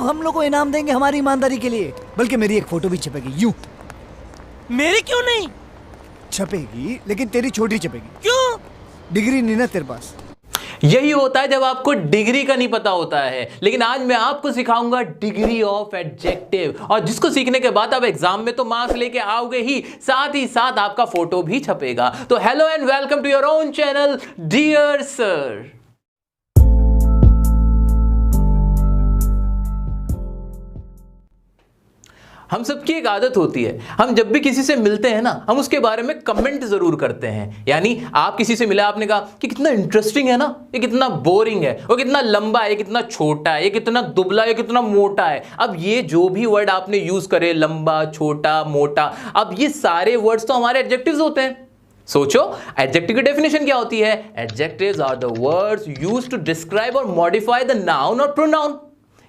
हम लोग को इनाम देंगे हमारी ईमानदारी के लिए, बल्कि मेरी एक फोटो भी छपेगी यूं। मेरी क्यों नहीं? छपेगी, लेकिन तेरी छोटी छपेगी। क्यों? डिग्री नहीं ना तेरे पास। यही होता है जब आपको डिग्री का नहीं पता होता है। लेकिन आज मैं आपको सिखाऊंगा डिग्री ऑफ एडजेक्टिव, और जिसको सीखने के बाद आप एग्जाम में तो मार्क्स लेके आओगे ही साथ आपका फोटो भी छपेगा। तो hello and welcome to your own channel dear sir. हम सबकी एक आदत होती है, हम जब भी किसी से मिलते हैं ना, हम उसके बारे में कमेंट जरूर करते हैं। यानी आप किसी से मिले, आपने कहा कि कितना इंटरेस्टिंग है ना, ये कितना बोरिंग है, वो कितना लंबा है, ये कितना छोटा है, ये कितना दुबला है, ये कितना मोटा है। अब ये जो भी वर्ड आपने यूज करे, लंबा, छोटा, मोटा, अब ये सारे वर्ड्स तो हमारे एडजेक्टिव्स होते हैं। सोचो, एडजेक्टिव की डेफिनेशन क्या होती है? Adjectives are the words used to describe or modify the noun or pronoun.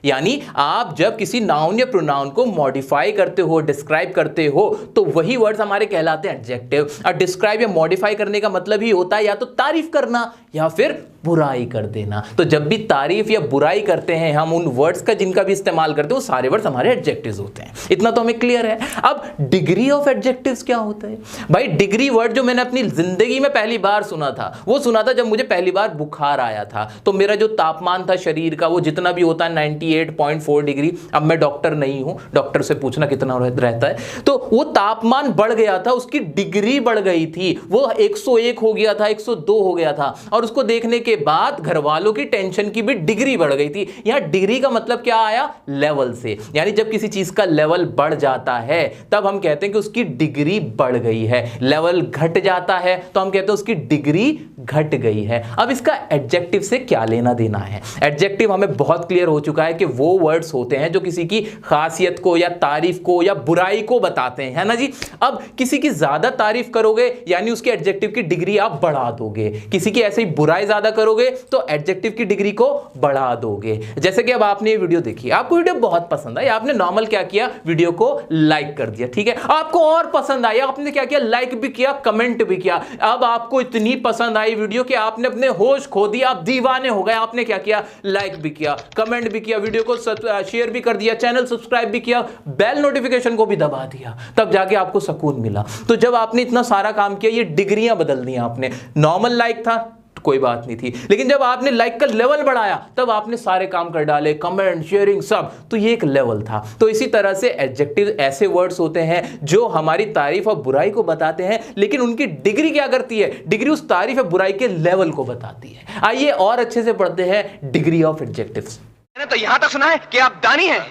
यानी आप जब किसी नाउन या प्रोनाउन को मॉडिफाई करते हो, डिस्क्राइब करते हो, तो वही वर्ड्स हमारे कहलाते हैं एडजेक्टिव। और डिस्क्राइब या मॉडिफाई करने का मतलब ही होता है या तो तारीफ करना या फिर बुराई कर देना। तो जब भी तारीफ या बुराई करते हैं हम उन वर्ड्स का जिनका भी इस्तेमाल करते हैं, वो सारे वर्ड्स हमारे एडजेक्टिव्स होते हैं। इतना तो हमें क्लियर है। अब डिग्री ऑफ एडजेक्टिव्स क्या होता है? भाई डिग्री वर्ड जो मैंने अपनी जिंदगी में पहली बार सुना था, वो सुना था जब मुझे पहली बार बुखार आया था। तो मेरा जो तापमान था शरीर का, वो जितना भी होता है 98.4 डिग्री। अब मैं डॉक्टर नहीं हूं, डॉक्टर से पूछना कितना रहता है। तो वो तापमान बढ़ गया था, उसकी डिग्री बढ़ गई थी, वो 101 हो गया था, 102 हो गया था। और उसको देखने के बाद घर वालों की टेंशन की भी डिग्री बढ़ गई थी। यहां डिग्री का मतलब क्या आया? लेवल से। यानी जब किसी चीज का लेवल बढ़ जाता है तब हम कहते हैं कि उसकी डिग्री बढ़ गई है। लेवल घट जाता है तो हम कहते हैं उसकी डिग्री घट गई है। अब इसका एडजेक्टिव से क्या लेना देना है? एडजेक्टिव हमें बहुत क्लियर हो चुका है कि वो वर्ड्स होते हैं जो किसी की खासियत को या तारीफ को या बुराई को बताते हैं, है ना जी। अब किसी की ज्यादा तारीफ करोगे यानी उसके एडजेक्टिव की डिग्री आप बढ़ा दोगे। किसी की ऐसे ही बुराई ज्यादा करोगे तो एडजेक्टिव की डिग्री को बढ़ा दोगे। जैसे कि अब आपने ये वीडियो देखी, आपको वीडियो बहुत पसंद आई, आपने नॉर्मल क्या किया? वीडियो को लाइक कर दिया, ठीक है। आपको और पसंद आई, आपने क्या किया? लाइक भी किया, कमेंट भी किया। अब आपको इतनी पसंद आई वीडियो कि आपने अपने होश खो दिया, आप दीवाने हो गए। आपने क्या किया? लाइक भी किया, कमेंट भी किया, वीडियो को शेयर भी कर दिया, चैनल सब्सक्राइब भी किया, बेल नोटिफिकेशन को भी दबा दिया। तब जाके आपको सुकून मिला। तो जब आपने इतना सारा काम किया, ये डिग्रियां बदल दी आपने। नॉर्मल लाइक था, कोई बात नहीं थी, लेकिन जब आपने लाइक का लेवल बढ़ाया तब आपने सारे काम कर डाले, कमेंट, शेयरिंग, सब। तो ये एक लेवल था। तो इसी तरह से एडजेक्टिव ऐसे वर्ड्स होते हैं जो हमारी तारीफ और बुराई को बताते हैं, लेकिन उनकी डिग्री क्या करती है? डिग्री उस तारीफ और बुराई के लेवल को बताती है। आइए और अच्छे से पढ़ते हैं डिग्री ऑफ एडजेक्टिव्स। मैंने तो यहां तक सुना है कि आप दानी हैं,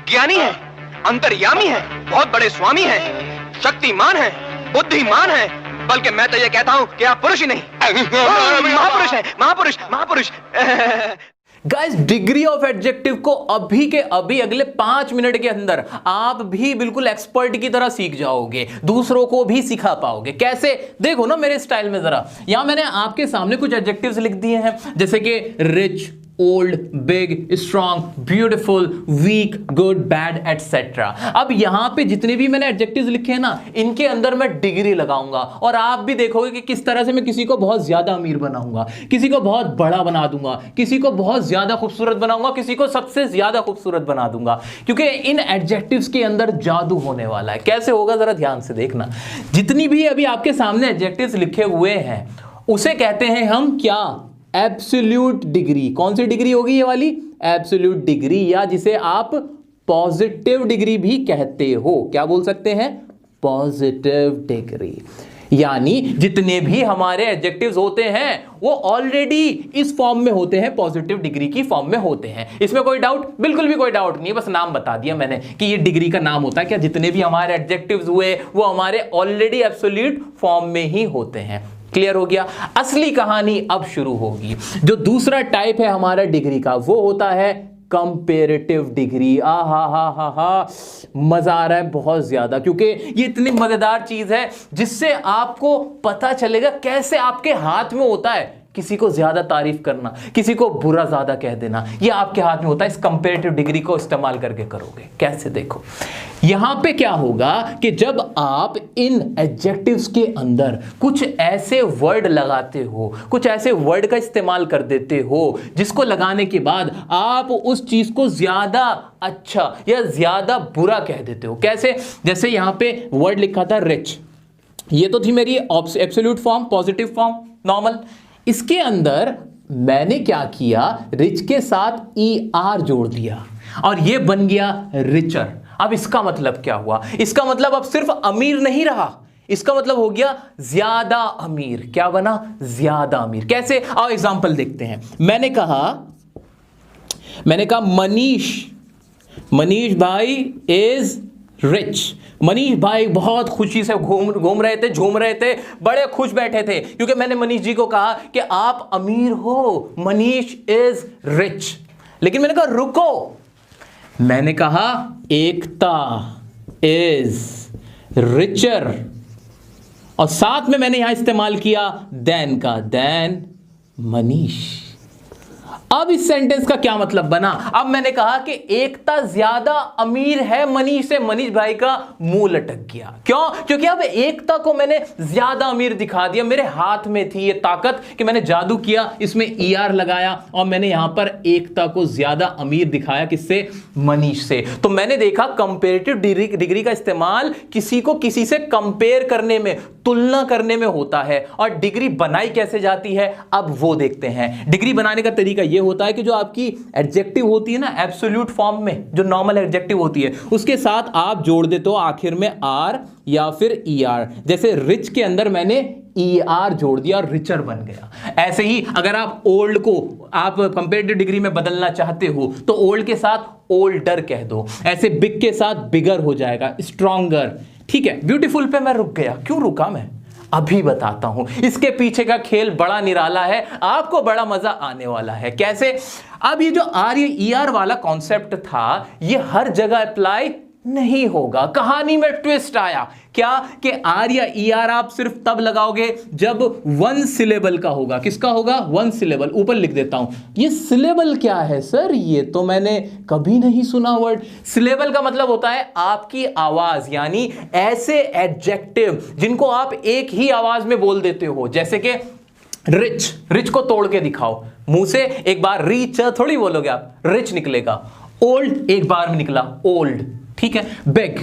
ज्ञानी हैं, अंतर्यामी हैं, बहुत बड़े स्वामी हैं, शक्तिमान हैं, बुद्धिमान हैं, बल्कि मैं तो ये कहता हूं कि आप पुरुष ही नहीं, महापुरुष हैं, महापुरुष, महापुरुष। गाइस, डिग्री ऑफ एडजेक्टिव को अभी के अभी अगले 5 मिनट के अंदर आप भी बिल्कुल एक्सपर्ट की तरह सीख जाओगे, दूसरों को भी सिखा पाओगे। कैसे? देखो ना मेरे स्टाइल में जरा। यहां मैंने आपके सामने कुछ एडजेक्टिव्स लिख दिए हैं, जैसे कि rich, old, big, strong, beautiful, weak, good, bad, etcetera. अब यहां पे जितने भी मैंने एडजेक्टिव्स लिखे हैं ना, इनके अंदर मैं डिग्री लगाऊंगा और आप भी देखोगे कि किस तरह से मैं किसी को बहुत ज्यादा अमीर बनाऊंगा, किसी को बहुत बड़ा बना दूंगा, किसी को बहुत ज्यादा खूबसूरत बनाऊंगा, किसी को सबसे ज्यादा खूबसूरत बना दूंगा, क्योंकि इन एडजेक्टिव्स के अंदर जादू होने वाला है। कैसे होगा जरा ध्यान से देखना। जितनी भी अभी आपके सामने एडजेक्टिव्स लिखे हुए हैं उसे कहते हैं हम क्या? Absolute degree. कौन सी डिग्री होगी ये वाली? एब्सोल्यूट डिग्री, या जिसे आप पॉजिटिव डिग्री भी कहते हो। क्या बोल सकते हैं? Positive degree. यानी जितने भी हमारे एडजेक्टिव्स होते हैं वो ऑलरेडी इस फॉर्म में होते हैं, पॉजिटिव डिग्री की फॉर्म में होते हैं। इसमें कोई डाउट? बिल्कुल भी कोई डाउट नहीं, बस नाम बता दिया मैंने कि ये डिग्री का नाम होता है। क्या जितने भी हमारे एडजेक्टिव्स हुए वो हमारे ऑलरेडी एब्सोल्यूट फॉर्म में ही होते हैं। क्लियर हो गया? असली कहानी अब शुरू होगी। जो दूसरा टाइप है हमारा डिग्री का, वो होता है कंपेरेटिव डिग्री। हा, मजा आ रहा है बहुत ज्यादा, क्योंकि ये इतनी मजेदार चीज है जिससे आपको पता चलेगा कैसे आपके हाथ में होता है किसी को ज्यादा तारीफ करना, किसी को बुरा ज्यादा कह देना, ये आपके हाथ में होता है। इस कंपैरेटिव डिग्री को इस्तेमाल करके करोगे कैसे, देखो यहां पे क्या होगा कि जब आप इन एडजेक्टिव्स के अंदर कुछ ऐसे वर्ड लगाते हो, कुछ ऐसे वर्ड का इस्तेमाल कर देते हो जिसको लगाने के बाद आप उस चीज को ज्यादा अच्छा या ज्यादा बुरा कह देते हो। कैसे, जैसे यहां पे वर्ड लिखा था रिच, ये तो थी मेरी absolute form, positive form, normal. इसके अंदर मैंने क्या किया, रिच के साथ ER जोड़ दिया और ये बन गया रिचर। अब इसका मतलब क्या हुआ, इसका मतलब अब सिर्फ अमीर नहीं रहा, इसका मतलब हो गया ज्यादा अमीर। क्या बना, ज्यादा अमीर। कैसे, आओ एग्जांपल देखते हैं। मैंने कहा मनीष भाई इज रिच। मनीष भाई बहुत खुशी से घूम रहे थे, झूम रहे थे, बड़े खुश बैठे थे क्योंकि मैंने मनीष जी को कहा कि आप अमीर हो, मनीष इज रिच। लेकिन मैंने कहा रुको, मैंने कहा एकता इज रिचर और साथ में मैंने यहां इस्तेमाल किया देन का, देन मनीष। अब इस सेंटेंस का क्या मतलब बना, अब मैंने कहा कि एकता ज्यादा अमीर है मनीष से, मनीष भाई का मुंह लटक गया। क्यों, क्योंकि अब एकता को मैंने ज्यादा अमीर दिखा दिया। मेरे हाथ में थी ये ताकत कि मैंने जादू किया, इसमें ER लगाया और मैंने यहां पर एकता को ज्यादा अमीर दिखाया, किससे, मनीष से। तो मैंने देखा कंपेरेटिव डिग्री का इस्तेमाल किसी को किसी से कंपेयर करने में, तुलना करने में होता है। और डिग्री बनाई कैसे जाती है, अब वो देखते हैं। डिग्री बनाने का तरीका ये होता है कि जो आपकी एडजेक्टिव होती है ना एब्सोल्यूट फॉर्म में, जो नॉर्मल एडजेक्टिव होती है उसके साथ आप जोड़ देते हो आखिर में R या फिर ER। जैसे रिच के अंदर मैंने ER जोड़ दिया और रिचर बन गया। ऐसे ही अगर आप ओल्ड को आप कंपेरेटिव डिग्री में बदलना चाहते हो तो ओल्ड के साथ ओल्डर कह दो, ऐसे बिग के साथ बिगर हो जाएगा, स्ट्रॉन्गर। ठीक है, ब्यूटीफुल पे मैं रुक गया, क्यों रुका मैं, अभी बताता हूं। इसके पीछे का खेल बड़ा निराला है, आपको बड़ा मजा आने वाला है। कैसे, अब ये जो R या ER वाला कॉन्सेप्ट था ये हर जगह अप्लाई नहीं होगा। कहानी में ट्विस्ट आया, क्या कि R या ER आप सिर्फ तब लगाओगे जब 1 सिलेबल का होगा। किसका होगा, 1 सिलेबल। ऊपर लिख देता हूं, ये सिलेबल क्या है सर, ये तो मैंने कभी नहीं सुना वर्ड। सिलेबल का मतलब होता है आपकी आवाज, यानी ऐसे एडजेक्टिव जिनको आप एक ही आवाज में बोल देते हो। जैसे कि रिच, रिच को तोड़ के दिखाओ, मुंह से एक बार रिच थोड़ी बोलोगे आप, रिच निकलेगा। ओल्ड एक बार में निकला, ओल्ड। ठीक है, बिग,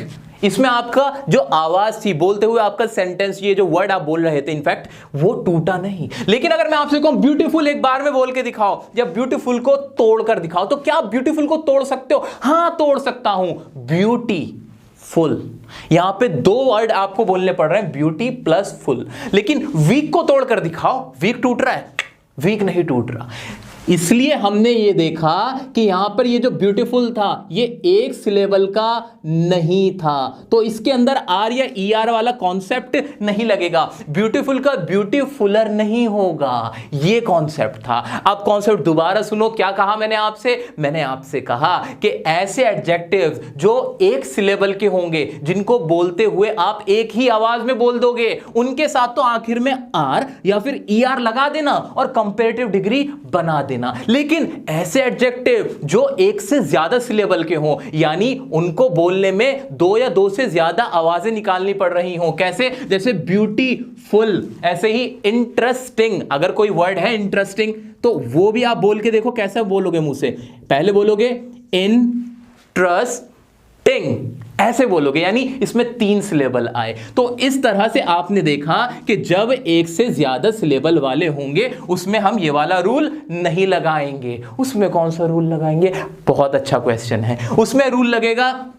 इसमें आपका जो आवाज थी बोलते हुए आपका सेंटेंस, ये जो वर्ड आप बोल रहे थे इनफैक्ट वो टूटा नहीं। लेकिन अगर मैं आपसे कहूं ब्यूटीफुल एक बार में बोल के दिखाओ या ब्यूटीफुल को तोड़ कर दिखाओ, तो क्या आप ब्यूटीफुल को तोड़ सकते हो, हां तोड़ सकता हूं, ब्यूटीफुल। यहां पे 2 वर्ड आपको बोलने पड़ रहे हैं, ब्यूटी प्लस फुल। लेकिन वीक को तोड़ कर दिखाओ, वीक टूट रहा है, वीक नहीं टूट रहा। इसलिए हमने ये देखा कि यहां पर ये जो ब्यूटीफुल था ये एक सिलेबल का नहीं था, तो इसके अंदर R या ER वाला कॉन्सेप्ट नहीं लगेगा। ब्यूटीफुल का ब्यूटीफुलर नहीं होगा, ये कॉन्सेप्ट था। अब कॉन्सेप्ट दोबारा सुनो, क्या कहा मैंने आपसे, मैंने आपसे कहा कि ऐसे एडजेक्टिव जो एक सिलेबल के होंगे, जिनको बोलते हुए आप एक ही आवाज में बोल दोगे, उनके साथ तो आखिर में R या फिर ER लगा देना और कंपैरेटिव डिग्री बना देना। लेकिन ऐसे एडजेक्टिव जो एक से ज्यादा सिलेबल के हों, यानी उनको बोलने में 2 या 2 से ज्यादा आवाजें निकालनी पड़ रही हों। कैसे, जैसे ब्यूटीफुल, ऐसे ही इंटरेस्टिंग। अगर कोई वर्ड है इंटरेस्टिंग तो वो भी आप बोल के देखो कैसे बोलोगे मुंह से। पहले बोलोगे इंटरेस्टिंग, ऐसे बोलोगे, यानी इसमें 3 सिलेबल आए। तो इस तरह से आपने देखा कि जब एक से ज्यादा सिलेबल वाले होंगे उसमें हम ये वाला रूल नहीं लगाएंगे। उसमें कौन सा रूल लगाएंगे, बहुत अच्छा क्वेश्चन है। उसमें रूल लगेगा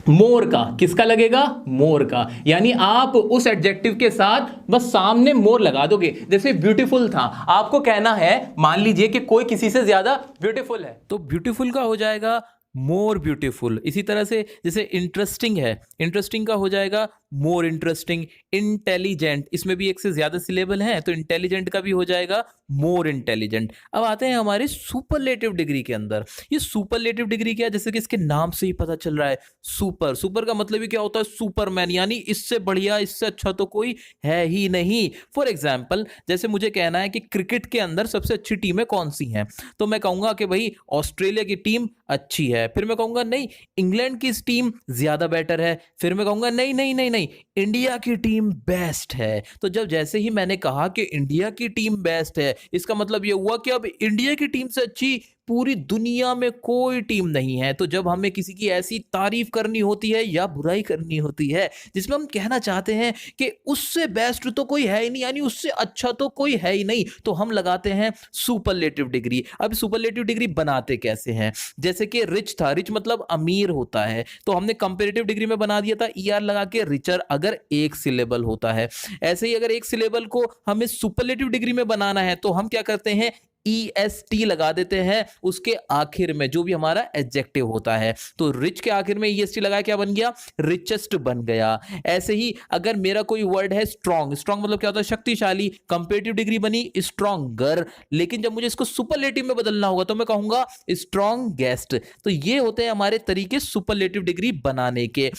मोर का। किसका लगेगा, मोर का। यानी आप उस एडजेक्टिव के साथ बस सामने मोर लगा दोगे। जैसे ब्यूटीफुल था, आपको कहना है, मान लीजिए कि कोई किसी से ज्यादा ब्यूटीफुल है, तो ब्यूटीफुल का हो जाएगा मोर ब्यूटीफुल। इसी तरह से जैसे इंटरेस्टिंग है, इंटरेस्टिंग का हो जाएगा मोर इंटरेस्टिंग, इंटेलिजेंट, इसमें भी एक से ज्यादा सिलेबल है तो इंटेलिजेंट का भी हो जाएगा मोर इंटेलिजेंट। अब आते हैं हमारे सुपरलेटिव डिग्री के अंदर। ये सुपरलेटिव डिग्री क्या है, जैसे कि इसके नाम से ही पता चल रहा है, सुपर, सुपर का मतलब ही क्या होता है, सुपरमैन, यानी इससे बढ़िया इससे अच्छा तो कोई है ही नहीं। फॉर एग्जाम्पल, जैसे मुझे कहना है कि क्रिकेट के अंदर सबसे अच्छी टीमें कौन सी हैं, तो मैं कहूंगा कि भाई ऑस्ट्रेलिया की टीम अच्छी है, फिर मैं कहूंगा नहीं इंग्लैंड की टीम ज्यादा बेटर है, फिर मैं कहूंगा नहीं नहीं नहीं नहीं इंडिया की टीम बेस्ट है। तो जब जैसे ही मैंने कहा कि इंडिया की टीम बेस्ट है, इसका मतलब यह हुआ कि अब इंडिया की टीम से अच्छी पूरी दुनिया में कोई टीम नहीं है। तो जब हमें किसी की ऐसी तारीफ करनी होती है या बुराई करनी होती है जिसमें हम कहना चाहते हैं कि उससे बेस्ट तो कोई है ही नहीं, यानी उससे अच्छा तो कोई है ही नहीं, तो हम लगाते हैं सुपरलेटिव डिग्री। अब सुपरलेटिव डिग्री बनाते कैसे हैं, जैसे कि रिच था, रिच मतलब अमीर होता है, तो हमने कंपैरेटिव डिग्री में बना दिया था ER लगा के रिचर, अगर एक सिलेबल होता है। ऐसे ही अगर एक सिलेबल को हमें सुपरलेटिव डिग्री में बनाना है तो हम क्या करते हैं, EST लगा देते हैं उसके आखिर में, जो भी हमारा एडजेक्टिव होता है। तो रिच के आखिर में EST लगाया, क्या बन गया, रिचेस्ट बन गया। ऐसे ही अगर मेरा कोई वर्ड है स्ट्रॉन्ग, स्ट्रॉन्ग मतलब क्या होता है, शक्तिशाली, कंपैरेटिव डिग्री बनी स्ट्रॉन्गर, लेकिन जब मुझे इसको सुपरलेटिव में बदलना होगा तो मैं कहूंगा स्ट्रॉन्गेस्ट। तो ये होते हैं हमारे तरीके सुपरलेटिव डिग्री बनाने के।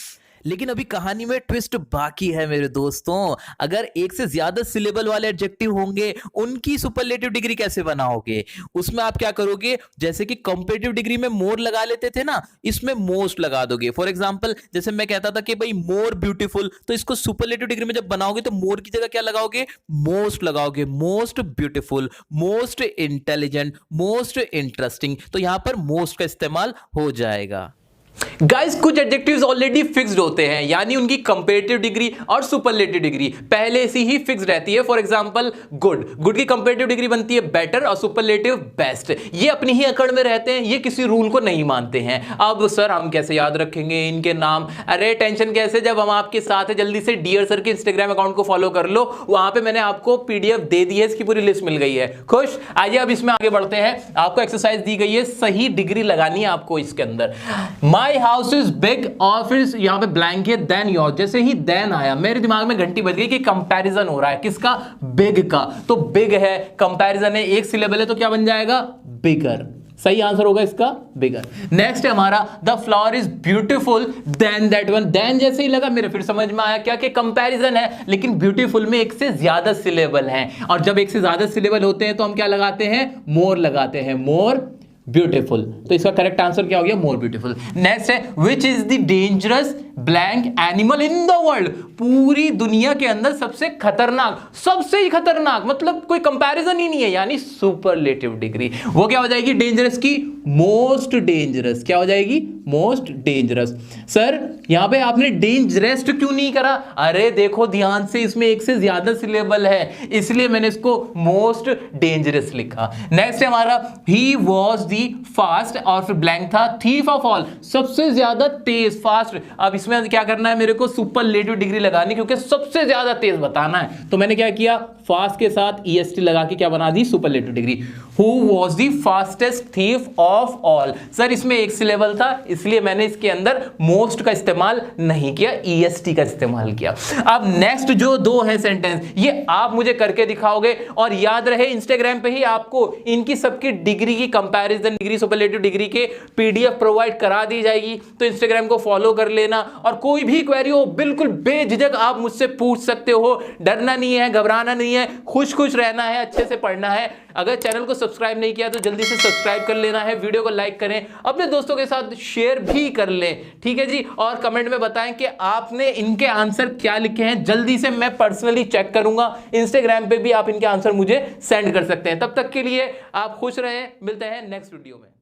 लेकिन अभी कहानी में ट्विस्ट बाकी है मेरे दोस्तों। अगर एक से ज्यादा सिलेबल वाले एडजेक्टिव होंगे उनकी सुपरलेटिव डिग्री कैसे बनाओगे, उसमें आप क्या करोगे, जैसे कि कंपैरेटिव डिग्री में मोर लगा लेते थे ना, इसमें मोस्ट लगा दोगे। फॉर एग्जांपल, जैसे मैं कहता था कि भाई मोर ब्यूटीफुल, तो इसको सुपरलेटिव डिग्री में जब बनाओगे तो मोर की जगह क्या लगाओगे, मोस्ट लगाओगे, most beautiful, most intelligent, most interesting, तो यहां पर मोस्ट का इस्तेमाल हो जाएगा। गाइस, कुछ एडजेक्टिव्स ऑलरेडी फिक्स्ड होते हैं, यानी उनकी कंपैरेटिव डिग्री और सुपरलेटिव डिग्री पहले से ही फिक्स रहती है। फॉर एग्जांपल, गुड, गुड की कंपैरेटिव डिग्री बनती है बेटर और सुपरलेटिव बेस्ट। ये अपनी ही अकड़ में रहते हैं, ये किसी रूल को नहीं मानते हैं। अब सर हम कैसे याद रखेंगे इनके नाम, अरे टेंशन कैसे, जब हम आपके साथ है, जल्दी से डियर सर के इंस्टाग्राम अकाउंट को फॉलो कर लो, वहां पे मैंने आपको PDF दे दी है, इसकी पूरी लिस्ट मिल गई है। खुश, आइए अब इसमें आगे बढ़ते हैं। आपको एक्सरसाइज दी गई है, सही डिग्री लगानी है आपको इसके अंदर। माई हाउस इज बिग, और फिर यहां पे ब्लैंक है देन योर। जैसे ही देन आया मेरे दिमाग में घंटी बज गई कि कंपैरिजन हो रहा है, किसका, बिग का। तो बिग है, कंपैरिजन है, एक सिलेबल है, तो क्या बन जाएगा, बिगर। सही आंसर होगा इसका बिगर। नेक्स्ट है हमारा, the flower is beautiful than that one. Then जैसे ही लगा मेरे, फिर समझ में आया क्या कि कंपैरिजन है, लेकिन ब्यूटीफुल में एक से ज्यादा सिलेबल हैं, और जब एक से ज्यादा सिलेबल होते हैं तो हम क्या लगाते हैं, मोर लगाते हैं, मोर ब्यूटीफुल। तो इसका करेक्ट आंसर क्या हो गया, मोर ब्यूटीफुल। नेक्स्ट है, which is the dangerous blank animal in the world. पूरी दुनिया के अंदर सबसे खतरनाक, सबसे ही खतरनाक, मतलब कोई कंपैरिजन ही नहीं है, यानी सुपरलेटिव डिग्री। वो क्या हो जाएगी, डेंजरस की मोस्ट डेंजरस। क्या हो जाएगी, मोस्ट डेंजरस। सर यहां पे आपने डेंजरस क्यों नहीं करा, अरे देखो ध्यान से, इसमें एक से ज्यादा सिलेबल है, इसलिए मैंने इसको मोस्ट डेंजरस लिखा। नेक्स्ट है हमारा, ही वॉज दी फास्ट, और फिर ब्लैंक था, थीफ ऑफ ऑल, सबसे ज्यादा तेज, फास्ट। अब इसमें क्या करना है, मेरे को सुपरलेटिव डिग्री लगानी, क्योंकि सबसे ज्यादा तेज बताना है। तो मैंने क्या किया, फास्ट के साथ EST लगा के क्या बना दी, superlative degree. Who was the fastest thief of all. Sir इसमें एक सिलेबल था, इसलिए मैंने इसके अंदर मोस्ट का इस्तेमाल नहीं किया, EST का इस्तेमाल किया। अब नेक्स्ट जो दो है सेंटेंस, ये आप मुझे करके दिखाओगे, और याद रहे इंस्टाग्राम पे ही आपको इनकी सबकी डिग्री की कंपैरिजन, डिग्री सुपरलेटिव डिग्री के PDF प्रोवाइड करा दी जाएगी। तो इंस्टाग्राम को फॉलो कर लेना, और कोई भी क्वेरी हो बिल्कुल बेझिझक आप मुझसे पूछ सकते हो। डरना नहीं है, घबराना नहीं है, खुश खुश रहना है, अच्छे से पढ़ना है। अगर चैनल को सब्सक्राइब नहीं किया तो जल्दी से सब्सक्राइब कर लेना है, वीडियो को लाइक करें, अपने दोस्तों के साथ शेयर भी कर लें, ठीक है जी। और कमेंट में बताएं कि आपने इनके आंसर क्या लिखे हैं, जल्दी से मैं पर्सनली चेक करूंगा। इंस्टाग्राम पे भी आप इनके आंसर मुझे सेंड कर सकते हैं। तब तक के लिए आप खुश रहें, मिलते हैं नेक्स्ट वीडियो में।